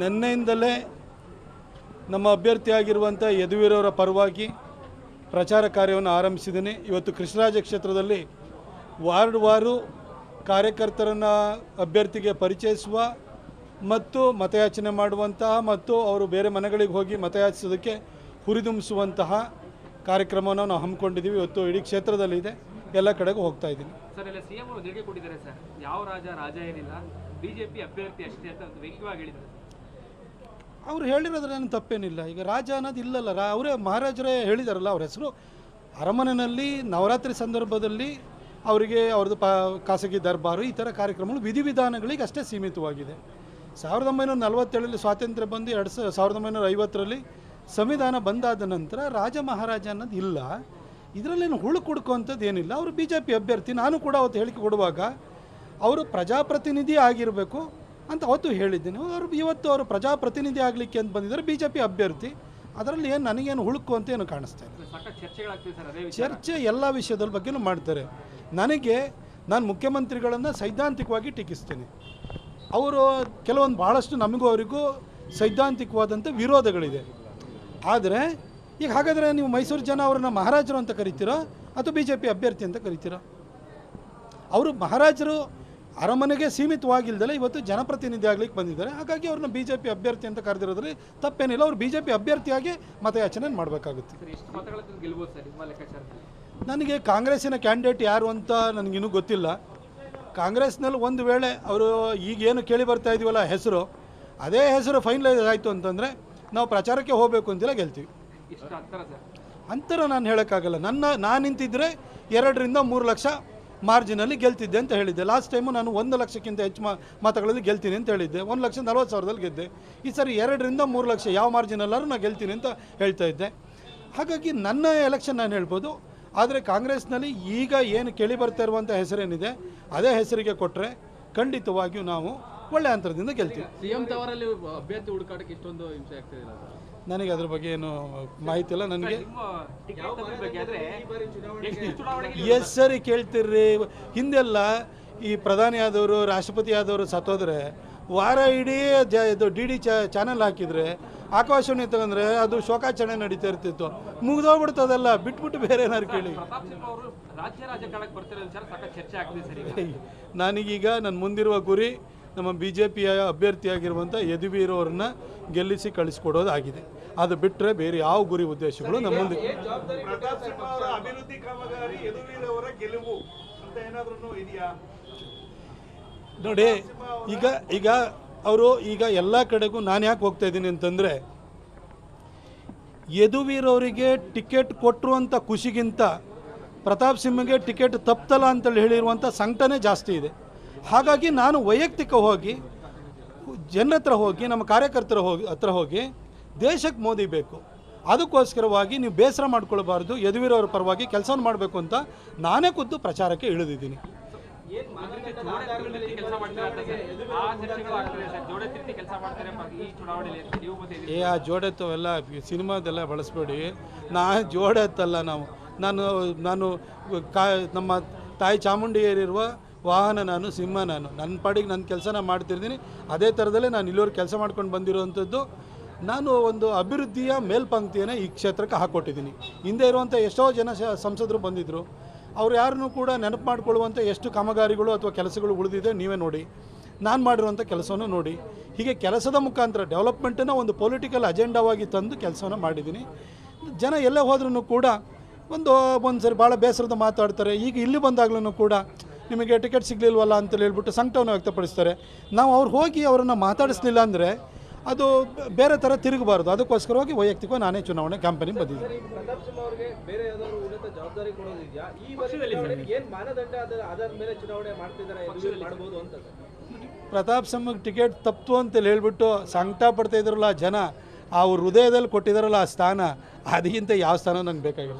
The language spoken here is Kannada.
ನಿನ್ನೆಯಿಂದಲೇ ನಮ್ಮ ಅಭ್ಯರ್ಥಿಯಾಗಿರುವಂಥ ಯದುವೀರವರ ಪರವಾಗಿ ಪ್ರಚಾರ ಕಾರ್ಯವನ್ನು ಆರಂಭಿಸಿದ್ದೀನಿ. ಇವತ್ತು ಕೃಷ್ಣರಾಜ ಕ್ಷೇತ್ರದಲ್ಲಿ ವಾರ್ಡ್ ಕಾರ್ಯಕರ್ತರನ್ನು ಅಭ್ಯರ್ಥಿಗೆ ಪರಿಚಯಿಸುವ ಮತ್ತು ಮತಯಾಚನೆ ಮಾಡುವಂತಹ ಮತ್ತು ಅವರು ಬೇರೆ ಮನೆಗಳಿಗೆ ಹೋಗಿ ಮತಯಾಚಿಸೋದಕ್ಕೆ ಹುರಿದುಂಬಿಸುವಂತಹ ಕಾರ್ಯಕ್ರಮವನ್ನು ನಾವು ಹಮ್ಮಿಕೊಂಡಿದ್ದೀವಿ. ಇವತ್ತು ಇಡೀ ಕ್ಷೇತ್ರದಲ್ಲಿದೆ, ಎಲ್ಲ ಕಡೆಗೂ ಹೋಗ್ತಾ ಇದ್ದೀನಿ. ಸರ್, ಎಲ್ಲ ಸಿಎಂ ಅವರು ಹೇಳಿಕೆ ಕೊಟ್ಟಿದ್ದಾರೆ ಸರ್, ಯಾವ ರಾಜ ಏನಿಲ್ಲ, ಬಿಜೆಪಿ ಅಭ್ಯರ್ಥಿ ಅಷ್ಟೇ ಅಂತ ವ್ಯಂಗ್ಯವಾಗಿ ಹೇಳಿದ್ದಾರೆ. ಅವ್ರು ಹೇಳಿರೋದ್ರೇನು ತಪ್ಪೇನಿಲ್ಲ. ಈಗ ರಾಜ ಅನ್ನೋದು ಇಲ್ಲಲ್ಲ, ಅವರೇ ಮಹಾರಾಜರೇ ಹೇಳಿದಾರಲ್ಲ. ಅವ್ರ ಹೆಸರು ಅರಮನೆಯಲ್ಲಿ ನವರಾತ್ರಿ ಸಂದರ್ಭದಲ್ಲಿ ಅವರಿಗೆ ಅವ್ರದ್ದು ಖಾಸಗಿ ದರ್ಬಾರು ಈ ಥರ ಕಾರ್ಯಕ್ರಮಗಳು ವಿಧಿವಿಧಾನಗಳಿಗೆ ಅಷ್ಟೇ ಸೀಮಿತವಾಗಿದೆ. 1947ರಲ್ಲಿ ಸ್ವಾತಂತ್ರ್ಯ ಬಂದು 1950ರಲ್ಲಿ ಸಂವಿಧಾನ ಬಂದಾದ ನಂತರ ರಾಜ ಮಹಾರಾಜ ಅನ್ನೋದು ಇಲ್ಲ. ಇದರಲ್ಲೇನು ಹುಡುಕುವಂಥದ್ದು ಏನಿಲ್ಲ. ಅವರು ಬಿ ಜೆ ಪಿ ಅಭ್ಯರ್ಥಿ. ನಾನು ಕೂಡ ಅವತ್ತು ಹೇಳಿಕೆ ಕೊಡುವಾಗ ಅವರು ಪ್ರಜಾಪ್ರತಿನಿಧಿ ಆಗಿರಬೇಕು ಅಂತ ಅವತ್ತು ಹೇಳಿದ್ದೀನಿ. ಇವತ್ತು ಅವರು ಪ್ರಜಾಪ್ರತಿನಿಧಿ ಆಗಲಿಕ್ಕೆ ಅಂತ ಬಂದಿದ್ದಾರೆ, ಬಿ ಜೆ ಪಿ ಅಭ್ಯರ್ಥಿ. ಅದರಲ್ಲಿ ಏನು ನನಗೇನು ಹುಳುಕು ಅಂತ ಏನು ಕಾಣಿಸ್ತಾ ಇದೆ. ಚರ್ಚೆ ಎಲ್ಲ ವಿಷಯದ ಬಗ್ಗೆನೂ ಮಾಡ್ತಾರೆ. ನಾನು ಮುಖ್ಯಮಂತ್ರಿಗಳನ್ನು ಸೈದ್ಧಾಂತಿಕವಾಗಿ ಟೀಕಿಸ್ತೀನಿ. ಅವರು ಕೆಲವೊಂದು ಭಾಳಷ್ಟು ನಮಗೂ ಅವರಿಗೂ ಸೈದ್ಧಾಂತಿಕವಾದಂಥ ವಿರೋಧಗಳಿದೆ. ಆದರೆ ಈಗ ಹಾಗಾದರೆ ನೀವು ಮೈಸೂರು ಜನ ಅವ್ರನ್ನ ಮಹಾರಾಜರು ಅಂತ ಕರಿತೀರೋ ಅಥವಾ ಬಿ ಜೆ ಪಿ ಅಭ್ಯರ್ಥಿ ಅಂತ ಕರಿತೀರೋ? ಅವರು ಮಹಾರಾಜರು ಅರಮನೆಗೆ ಸೀಮಿತವಾಗಿಲ್ದಲೆ ಇವತ್ತು ಜನಪ್ರತಿನಿಧಿ ಆಗ್ಲಿಕ್ಕೆ ಬಂದಿದ್ದಾರೆ. ಹಾಗಾಗಿ ಅವ್ರನ್ನ ಬಿ ಜೆ ಪಿ ಅಭ್ಯರ್ಥಿ ಅಂತ ಕರೆದಿರೋದ್ರಲ್ಲಿ ತಪ್ಪೇನಿಲ್ಲ. ಅವ್ರು ಬಿ ಜೆ ಪಿ ಅಭ್ಯರ್ಥಿಯಾಗಿ ಮತಯಾಚನೆ ಮಾಡಬೇಕಾಗುತ್ತೆ. ನನಗೆ ಕಾಂಗ್ರೆಸ್ಸಿನ ಕ್ಯಾಂಡಿಡೇಟ್ ಯಾರು ಅಂತ ನನಗಿನ್ನೂ ಗೊತ್ತಿಲ್ಲ. ಕಾಂಗ್ರೆಸ್ನಲ್ಲಿ ಒಂದು ವೇಳೆ ಅವರು ಈಗೇನು ಕೇಳಿ ಬರ್ತಾ ಇದೀವಲ್ಲ ಹೆಸರು, ಅದೇ ಹೆಸರು ಫೈನಲೈಸ್ ಆಯಿತು ಅಂತಂದರೆ ನಾವು ಪ್ರಚಾರಕ್ಕೆ ಹೋಗಬೇಕು ಅಂತೆಲ್ಲ ಗೆಲ್ತೀವಿ. ಅಂತರ ನಾನು ಹೇಳೋಕ್ಕಾಗಲ್ಲ. ನಾನು ನಿಂತಿದ್ದರೆ 2 ರಿಂದ 3 ಲಕ್ಷ ಮಾರ್ಜಿನಲ್ಲಿ ಗೆಲ್ತಿದ್ದೆ ಅಂತ ಹೇಳಿದ್ದೆ. ಲಾಸ್ಟ್ ಟೈಮು ನಾನು 1 ಲಕ್ಷಕ್ಕಿಂತ ಹೆಚ್ಚು ಮತಗಳಲ್ಲಿ ಗೆಲ್ತೀನಿ ಅಂತ ಹೇಳಿದ್ದೆ. 1,40,000 ಗೆದ್ದೆ. ಈ ಸರಿ 2 ರಿಂದ 3 ಲಕ್ಷ ಯಾವ ಮಾರ್ಜಿನಲ್ಲಾದ್ರೂ ನಾನು ಗೆಲ್ತೀನಿ ಅಂತ ಹೇಳ್ತಾ ಇದ್ದೆ. ಹಾಗಾಗಿ ನನ್ನ ಎಲೆಕ್ಷನ್ ನಾನು ಹೇಳ್ಬೋದು. ಆದರೆ ಕಾಂಗ್ರೆಸ್ನಲ್ಲಿ ಈಗ ಏನು ಕೇಳಿ ಬರ್ತಾ ಇರುವಂಥ ಹೆಸರೇನಿದೆ ಅದೇ ಹೆಸರಿಗೆ ಕೊಟ್ಟರೆ ಖಂಡಿತವಾಗಿಯೂ ನಾವು ಒಳ್ಳೆ ಅಂತರದಿಂದ ಗೆಲ್ತೀವಿ. ಸಿಎಂ ತವರಲ್ಲಿ ಅಭ್ಯರ್ಥಿ ಹುಡುಕಾಟಕ್ಕೆ ಇಷ್ಟೊಂದು ಹಿಂಸೆ ಆಗ್ತಿಲ್ಲ. ನನಗೆ ಅದ್ರ ಬಗ್ಗೆ ಏನು ಮಾಹಿತಿ ಇಲ್ಲ. ನನಗೆ ಎಷ್ಟು ಸರಿ ಕೇಳ್ತಿರ್ರಿ. ಹಿಂದೆಲ್ಲ ಈ ಪ್ರಧಾನಿ ಆದವರು ರಾಷ್ಟ್ರಪತಿ ಆದವರು ಸತ್ತೋದ್ರೆ ವಾರ ಇಡೀ ಇದು ಡಿ ಚಾನಲ್ ಹಾಕಿದರೆ ಆಕಾಶವಾಣಿ ತಗೊಂಡ್ರೆ ಅದು ಶೋಕಾಚರಣೆ ನಡೀತಾ ಇರ್ತಿತ್ತು. ಮುಗಿದೋಗ್ಬಿಡ್ತದಲ್ಲ, ಬಿಟ್ಬಿಟ್ಟು ಬೇರೆ ಏನಾದ್ರು ಕೇಳಿ. ನನಗೀಗ ನನ್ನ ಮುಂದಿರುವ ಗುರಿ ನಮ್ಮ ಬಿ ಜೆ ಪಿಯ ಅಭ್ಯರ್ಥಿಯಾಗಿರುವಂಥ ಯದುವೀರವ್ರನ್ನ ಗೆಲ್ಲಿಸಿ ಕಳಿಸ್ಕೊಡೋದಾಗಿದೆ. ಅದು ಬಿಟ್ಟರೆ ಬೇರೆ ಯಾವ ಗುರಿ ಉದ್ದೇಶಗಳು ನಮ್ಮ ಮುಂದೆ. ನೋಡಿ, ಈಗ ಅವರು ಎಲ್ಲ ಕಡೆಗೂ ನಾನು ಯಾಕೆ ಹೋಗ್ತಾ ಇದ್ದೀನಿ ಅಂತಂದರೆ, ಯದುವೀರವರಿಗೆ ಟಿಕೆಟ್ ಕೊಟ್ಟರು ಅಂತ ಖುಷಿಗಿಂತ ಪ್ರತಾಪ್ ಸಿಂಹಗೆ ಟಿಕೆಟ್ ತಪ್ಪಲ್ಲ ಅಂತೇಳಿ ಹೇಳಿರುವಂಥ ಸಂಕಟನೇ ಜಾಸ್ತಿ ಇದೆ. ಹಾಗಾಗಿ ನಾನು ವೈಯಕ್ತಿಕ ಹೋಗಿ ಜನರ ಹತ್ರ ಹೋಗಿ ನಮ್ಮ ಕಾರ್ಯಕರ್ತರ ಹತ್ರ ಹೋಗಿ ದೇಶಕ್ಕೆ ಮೋದಿ ಬೇಕು, ಅದಕ್ಕೋಸ್ಕರವಾಗಿ ನೀವು ಬೇಸರ ಮಾಡ್ಕೊಳ್ಬಾರ್ದು, ಯದುವೀರವ್ರ ಪರವಾಗಿ ಕೆಲಸವನ್ನು ಮಾಡಬೇಕು ಅಂತ ನಾನೇ ಖುದ್ದು ಪ್ರಚಾರಕ್ಕೆ ಇಳಿದಿದ್ದೀನಿ. ಆ ಜೋಡೆತ್ತವೆಲ್ಲ ಸಿನಿಮಾದೆಲ್ಲ ಬಳಸಬೇಡಿ. ಜೋಡೆತ್ತಲ್ಲ ನಾವು. ನಾನು ನಮ್ಮ ತಾಯಿ ಚಾಮುಂಡಿಯರಿರುವ ವಾಹನ, ನಾನು ಸಿಂಹ. ನನ್ನ ಪಾಡಿಗೆ ನನ್ನ ಕೆಲಸನ ಮಾಡ್ತಿರ್ತೀನಿ. ಅದೇ ಥರದಲ್ಲೇ ನಾನು ಇಲ್ಲಿವರೆಗೆ ಕೆಲಸ ಮಾಡ್ಕೊಂಡು ಬಂದಿರುವಂಥದ್ದು. ನಾನು ಒಂದು ಅಭಿವೃದ್ಧಿಯ ಮೇಲ್ಪಂಕ್ತಿಯನ್ನು ಈ ಕ್ಷೇತ್ರಕ್ಕೆ ಹಾಕ್ಕೊಟ್ಟಿದ್ದೀನಿ. ಹಿಂದೆ ಇರುವಂಥ ಎಷ್ಟೋ ಜನ ಸಂಸದರು ಬಂದಿದ್ದರು. ಅವ್ರು ಯಾರನ್ನೂ ಕೂಡ ನೆನಪು ಮಾಡ್ಕೊಳ್ಳುವಂಥ ಎಷ್ಟು ಕಾಮಗಾರಿಗಳು ಅಥವಾ ಕೆಲಸಗಳು ಉಳಿದಿದೆ ನೀವೇ ನೋಡಿ. ನಾನು ಮಾಡಿರುವಂಥ ಕೆಲಸವನ್ನು ನೋಡಿ. ಹೀಗೆ ಕೆಲಸದ ಮುಖಾಂತರ ಡೆವಲಪ್ಮೆಂಟನ್ನು ಒಂದು ಪೊಲಿಟಿಕಲ್ ಅಜೆಂಡಾವಾಗಿ ತಂದು ಕೆಲಸವನ್ನು ಮಾಡಿದ್ದೀನಿ. ಜನ ಎಲ್ಲೇ ಹೋದ್ರೂ ಕೂಡ ಒಂದು ಸರಿ ಭಾಳ ಬೇಸರದ ಮಾತಾಡ್ತಾರೆ. ಈಗ ಇಲ್ಲಿ ಬಂದಾಗ್ಲೂ ಕೂಡ ನಿಮಗೆ ಟಿಕೆಟ್ ಸಿಗಲಿಲ್ವಲ್ಲ ಅಂತೇಳಿ ಹೇಳ್ಬಿಟ್ಟು ಸಂಕಟವನ್ನು ವ್ಯಕ್ತಪಡಿಸ್ತಾರೆ. ನಾವು ಅವ್ರು ಹೋಗಿ ಅವರನ್ನು ಮಾತಾಡಿಸ್ಲಿಲ್ಲ ಅಂದರೆ ಅದು ಬೇರೆ ಥರ ತಿರುಗಬಾರ್ದು. ಅದಕ್ಕೋಸ್ಕರವಾಗಿ ವೈಯಕ್ತಿಕವಾಗಿ ನಾನೇ ಚುನಾವಣೆ ಕ್ಯಾಂಪೇನಿಗೆ ಬಂದಿದ್ದೀನಿ. ಪ್ರತಾಪ್ ಸಿಂಹಗೆ ಟಿಕೆಟ್ ತಪ್ಪು ಅಂತೇಳಿ ಹೇಳ್ಬಿಟ್ಟು ಸಂಕಟ ಪಡ್ತಾ ಇದ್ರಲ್ಲ ಜನ, ಅವ್ರ ಹೃದಯದಲ್ಲಿ ಕೊಟ್ಟಿದ್ದಾರಲ್ಲ ಆ ಸ್ಥಾನ, ಅದಕ್ಕಿಂತ ಯಾವ ಸ್ಥಾನ ನಂಗೆ ಬೇಕಾಗಿಲ್ಲ.